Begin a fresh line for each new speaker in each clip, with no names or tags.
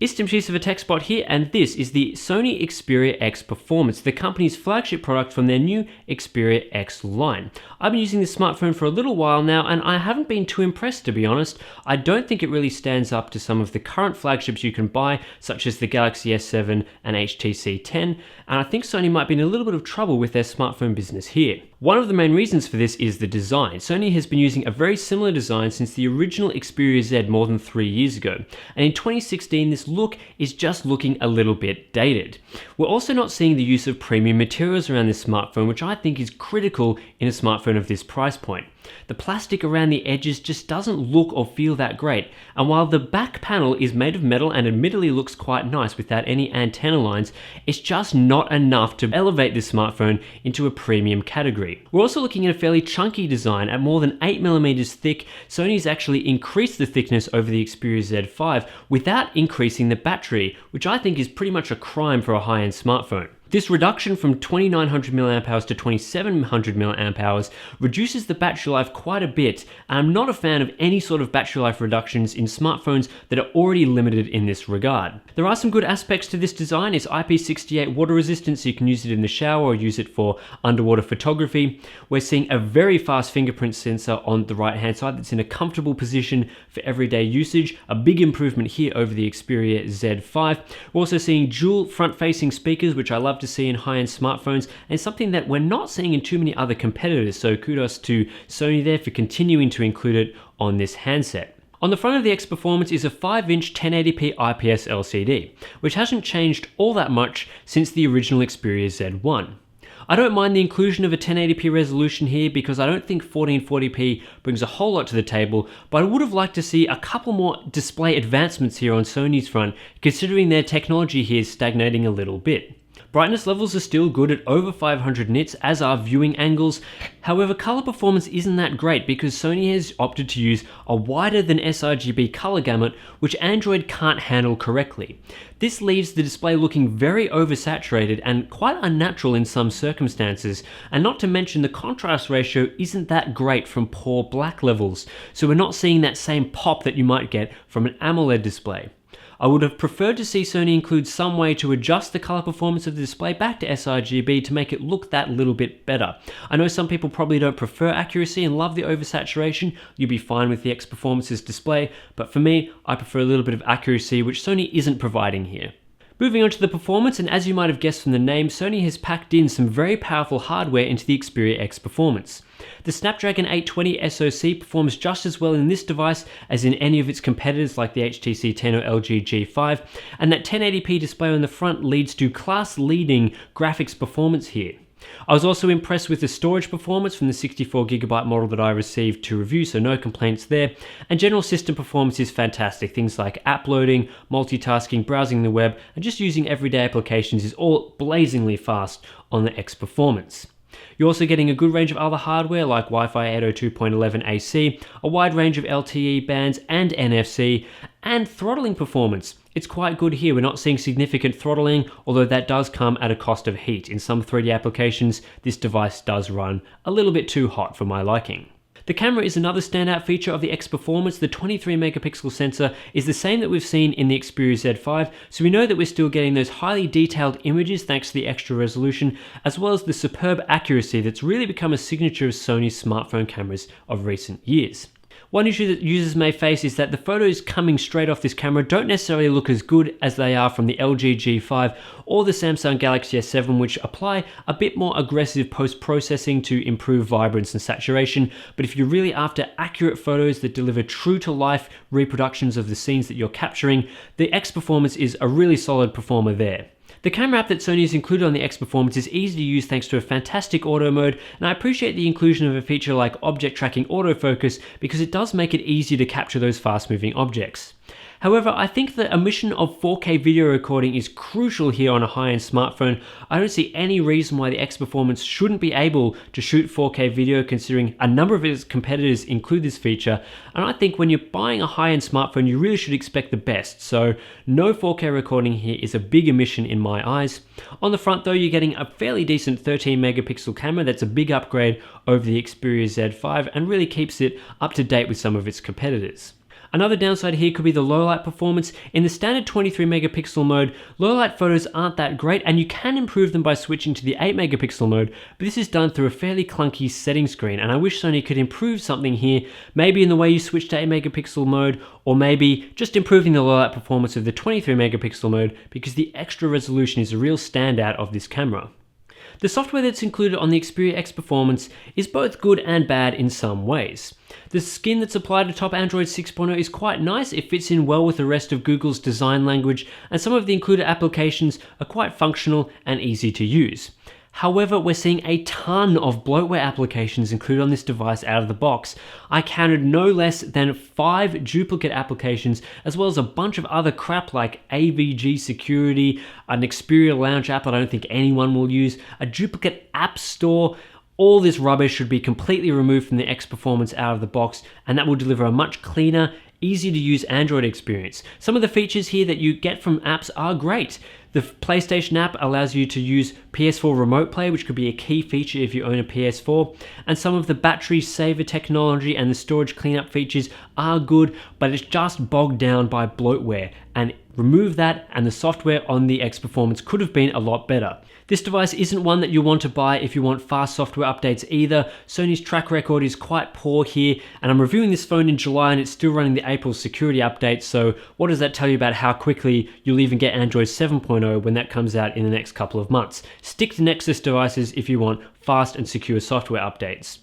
It's Tim Sheets of TechSpot here, and this is the Sony Xperia X Performance, the company's flagship product from their new Xperia X line. I've been using this smartphone for a little while now, and I haven't been too impressed, to be honest. I don't think it really stands up to some of the current flagships you can buy, such as the Galaxy S7 and HTC 10, and I think Sony might be in a little bit of trouble with their smartphone business here. One of the main reasons for this is the design. Sony has been using a very similar design since the original Xperia Z more than 3 years ago, and in 2016 this look is just looking a little bit dated. We're also not seeing the use of premium materials around this smartphone, which I think is critical in a smartphone of this price point. The plastic around the edges just doesn't look or feel that great, and while the back panel is made of metal and admittedly looks quite nice without any antenna lines, it's just not enough to elevate this smartphone into a premium category. We're also looking at a fairly chunky design. At more than 8mm thick, Sony's actually increased the thickness over the Xperia Z5 without increasing the battery, which I think is pretty much a crime for a high-end smartphone. This reduction from 2900 mAh to 2700 mAh reduces the battery life quite a bit, and I'm not a fan of any sort of battery life reductions in smartphones that are already limited in this regard. There are some good aspects to this design. It's IP68 water resistant, so you can use it in the shower or use it for underwater photography. We're seeing a very fast fingerprint sensor on the right hand side that's in a comfortable position for everyday usage, a big improvement here over the Xperia Z5. We're also seeing dual front-facing speakers, which I love to see in high-end smartphones, and something that we're not seeing in too many other competitors, so kudos to Sony there for continuing to include it on this handset. On the front of the X Performance is a 5-inch 1080p IPS LCD, which hasn't changed all that much since the original Xperia Z1. I don't mind the inclusion of a 1080p resolution here because I don't think 1440p brings a whole lot to the table, but I would have liked to see a couple more display advancements here on Sony's front, considering their technology here is stagnating a little bit. Brightness levels are still good at over 500 nits, as are viewing angles. However, color performance isn't that great because Sony has opted to use a wider than sRGB color gamut, which Android can't handle correctly. This leaves the display looking very oversaturated and quite unnatural in some circumstances, and not to mention the contrast ratio isn't that great from poor black levels, so we're not seeing that same pop that you might get from an AMOLED display. I would have preferred to see Sony include some way to adjust the color performance of the display back to sRGB to make it look that little bit better. I know some people probably don't prefer accuracy and love the oversaturation. You'll be fine with the X Performance's display, but for me, I prefer a little bit of accuracy, which Sony isn't providing here. Moving on to the performance, and as you might have guessed from the name, Sony has packed in some very powerful hardware into the Xperia X Performance. The Snapdragon 820 SoC performs just as well in this device as in any of its competitors like the HTC 10 or LG G5, and that 1080p display on the front leads to class-leading graphics performance here. I was also impressed with the storage performance from the 64GB model that I received to review, so no complaints there. And general system performance is fantastic. Things like app loading, multitasking, browsing the web, and just using everyday applications is all blazingly fast on the X Performance. You're also getting a good range of other hardware like Wi-Fi 802.11 AC, a wide range of LTE bands and NFC, and throttling performance. It's quite good here. We're not seeing significant throttling, although that does come at a cost of heat. In some 3D applications, this device does run a little bit too hot for my liking. The camera is another standout feature of the X Performance. The 23-megapixel sensor is the same that we've seen in the Xperia Z5, so we know that we're still getting those highly detailed images thanks to the extra resolution, as well as the superb accuracy that's really become a signature of Sony's smartphone cameras of recent years. One issue that users may face is that the photos coming straight off this camera don't necessarily look as good as they are from the LG G5 or the Samsung Galaxy S7, which apply a bit more aggressive post-processing to improve vibrance and saturation. But if you're really after accurate photos that deliver true-to-life reproductions of the scenes that you're capturing, the X Performance is a really solid performer there. The camera app that Sony has included on the X Performance is easy to use thanks to a fantastic auto mode, and I appreciate the inclusion of a feature like object tracking autofocus because it does make it easier to capture those fast-moving objects. However, I think the omission of 4K video recording is crucial here on a high-end smartphone. I don't see any reason why the X Performance shouldn't be able to shoot 4K video, considering a number of its competitors include this feature, and I think when you're buying a high-end smartphone you really should expect the best, so no 4K recording here is a big omission in my eyes. On the front though, you're getting a fairly decent 13 megapixel camera that's a big upgrade over the Xperia Z5 and really keeps it up to date with some of its competitors. Another downside here could be the low light performance. In the standard 23 megapixel mode, low light photos aren't that great, and you can improve them by switching to the 8 megapixel mode, but this is done through a fairly clunky setting screen, and I wish Sony could improve something here, maybe in the way you switch to 8 megapixel mode, or maybe just improving the low light performance of the 23 megapixel mode, because the extra resolution is a real standout of this camera. The software that's included on the Xperia X Performance is both good and bad in some ways. The skin that's applied atop Android 6.0 is quite nice, it fits in well with the rest of Google's design language, and some of the included applications are quite functional and easy to use. However, we're seeing a ton of bloatware applications included on this device out of the box. I counted no less than 5 duplicate applications, as well as a bunch of other crap like AVG security, an Xperia Lounge app that I don't think anyone will use, a duplicate app store. All this rubbish should be completely removed from the X Performance out of the box, and that will deliver a much cleaner, easy to use Android experience. Some of the features here that you get from apps are great. The PlayStation app allows you to use PS4 Remote Play, which could be a key feature if you own a PS4, and some of the battery saver technology and the storage cleanup features are good, but it's just bogged down by bloatware, and remove that and the software on the X Performance could have been a lot better. This device isn't one that you want to buy if you want fast software updates either. Sony's track record is quite poor here, and I'm reviewing this phone in July and it's still running the April security update, so what does that tell you about how quickly you'll even get Android 7.0 when that comes out in the next couple of months? Stick to Nexus devices if you want fast and secure software updates.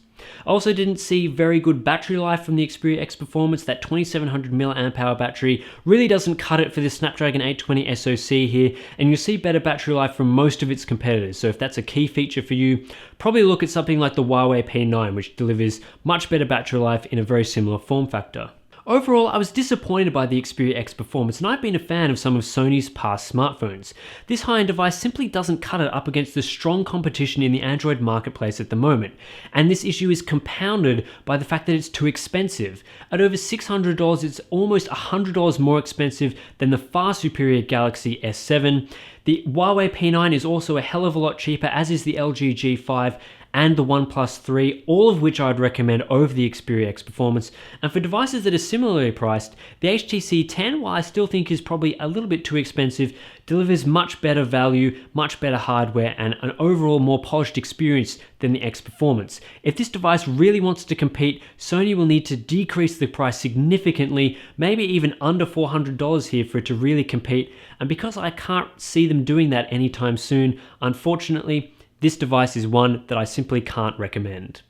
I also didn't see very good battery life from the Xperia X Performance. That 2700 mAh battery really doesn't cut it for the Snapdragon 820 SoC here, and you'll see better battery life from most of its competitors. So if that's a key feature for you, probably look at something like the Huawei P9, which delivers much better battery life in a very similar form factor. Overall, I was disappointed by the Xperia X Performance, and I've been a fan of some of Sony's past smartphones. This high-end device simply doesn't cut it up against the strong competition in the Android marketplace at the moment, and this issue is compounded by the fact that it's too expensive. At over $600, it's almost $100 more expensive than the far superior Galaxy S7. The Huawei P9 is also a hell of a lot cheaper, as is the LG G5, and the OnePlus 3, all of which I'd recommend over the Xperia X Performance. And for devices that are similarly priced, the HTC 10, while I still think is probably a little bit too expensive, delivers much better value, much better hardware, and an overall more polished experience than the X Performance. If this device really wants to compete, Sony will need to decrease the price significantly, maybe even under $400 here for it to really compete. And because I can't see them doing that anytime soon, unfortunately, this device is one that I simply can't recommend.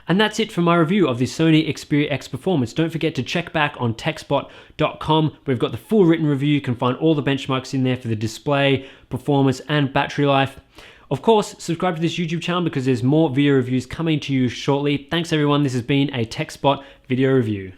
And that's it for my review of the Sony Xperia X Performance. Don't forget to check back on TechSpot.com. We've got the full written review. You can find all the benchmarks in there for the display, performance, and battery life. Of course, subscribe to this YouTube channel because there's more video reviews coming to you shortly. Thanks everyone. This has been a TechSpot video review.